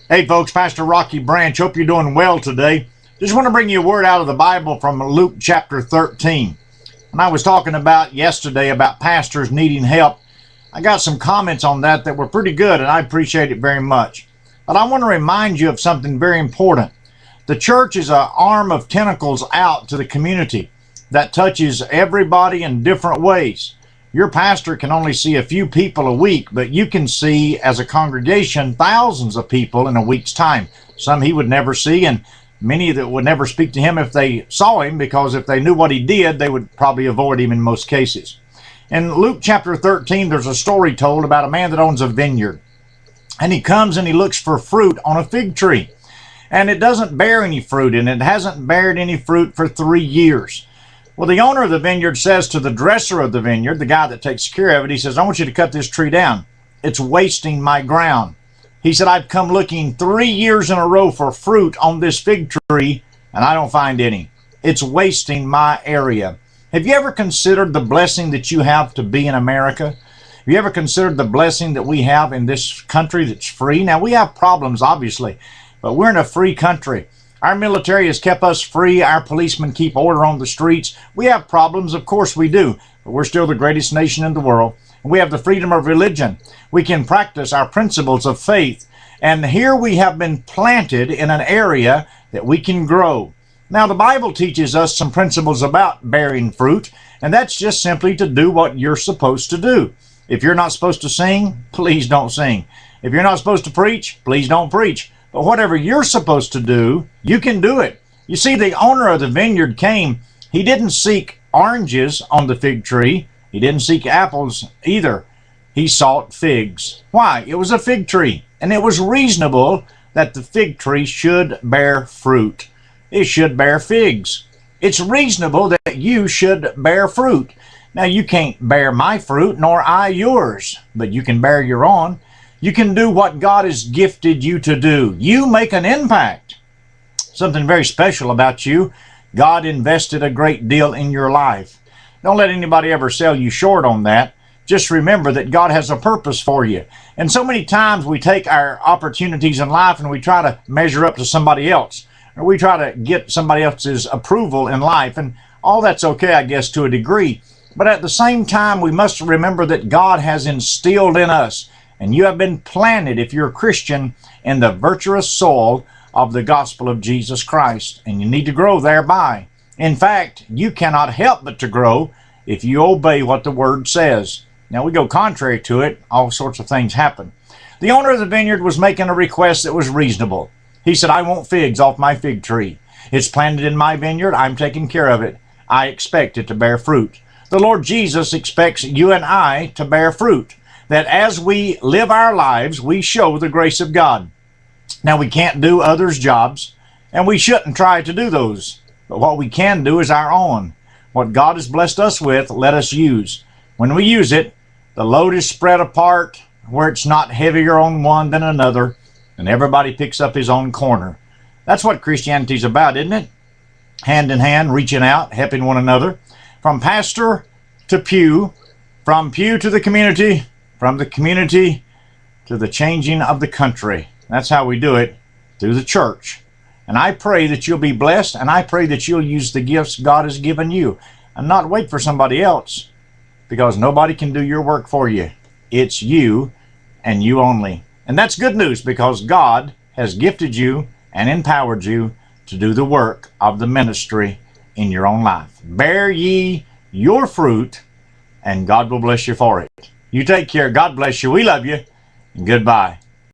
Hey folks, Pastor Rocky Branch. Hope you're doing well today. Just want to bring you a word out of the Bible from Luke chapter 13. And I was talking about yesterday about pastors needing help. I got some comments on that were pretty good, and I appreciate it very much. But I want to remind you of something very important. The church is an arm of tentacles out to the community that touches everybody in different ways. Your pastor can only see a few people a week, but you can see as a congregation thousands of people in a week's time. Some he would never see, and many that would never speak to him if they saw him, because if they knew what he did, they would probably avoid him in most cases. In Luke chapter 13, there's a story told about a man that owns a vineyard. And he comes and he looks for fruit on a fig tree. And it doesn't bear any fruit, and it hasn't bared any fruit for 3 years. Well, the owner of the vineyard says to the dresser of the vineyard, the guy that takes care of it, he says, I want you to cut this tree down. It's wasting my ground. He said, I've come looking 3 years in a row for fruit on this fig tree, and I don't find any. It's wasting my area. Have you ever considered the blessing that you have to be in America? Have you ever considered the blessing that we have in this country that's free? Now, we have problems, obviously, but we're in a free country. Our military has kept us free. Our policemen keep order on the streets. We have problems, of course we do, but we're still the greatest nation in the world. We have the freedom of religion. We can practice our principles of faith. And here we have been planted in an area that we can grow. Now, the Bible teaches us some principles about bearing fruit, and that's just simply to do what you're supposed to do. If you're not supposed to sing, please don't sing. If you're not supposed to preach, please don't preach. But whatever you're supposed to do, you can do it. You see, the owner of the vineyard came. He didn't seek oranges on the fig tree. He didn't seek apples either. He sought figs. Why? It was a fig tree, and it was reasonable that the fig tree should bear fruit. It should bear figs. It's reasonable that you should bear fruit. Now, you can't bear my fruit, nor I yours, but you can bear your own. You can do what God has gifted you to do. You make an impact. Something very special about you. God invested a great deal in your life. Don't let anybody ever sell you short on that. Just remember that God has a purpose for you. And so many times we take our opportunities in life and we try to measure up to somebody else. Or we try to get somebody else's approval in life. And all that's okay, I guess, to a degree. But at the same time, we must remember that God has instilled in us, and you have been planted, if you're a Christian, in the virtuous soil of the gospel of Jesus Christ. And you need to grow thereby. In fact, you cannot help but to grow if you obey what the Word says. Now, we go contrary to it, all sorts of things happen. The owner of the vineyard was making a request that was reasonable. He said, I want figs off my fig tree. It's planted in my vineyard. I'm taking care of it. I expect it to bear fruit. The Lord Jesus expects you and I to bear fruit, that as we live our lives, we show the grace of God. Now, we can't do others' jobs, and we shouldn't try to do those. But what we can do is our own. What God has blessed us with, let us use. When we use it, the load is spread apart where it's not heavier on one than another, and everybody picks up his own corner. That's what Christianity's about, isn't it? Hand in hand, reaching out, helping one another. From pastor to pew, from pew to the community, from the community to the changing of the country. That's how we do it, through the church. And I pray that you'll be blessed, and I pray that you'll use the gifts God has given you and not wait for somebody else, because nobody can do your work for you. It's you and you only. And that's good news, because God has gifted you and empowered you to do the work of the ministry in your own life. Bear ye your fruit, and God will bless you for it. You take care. God bless you. We love you. And goodbye.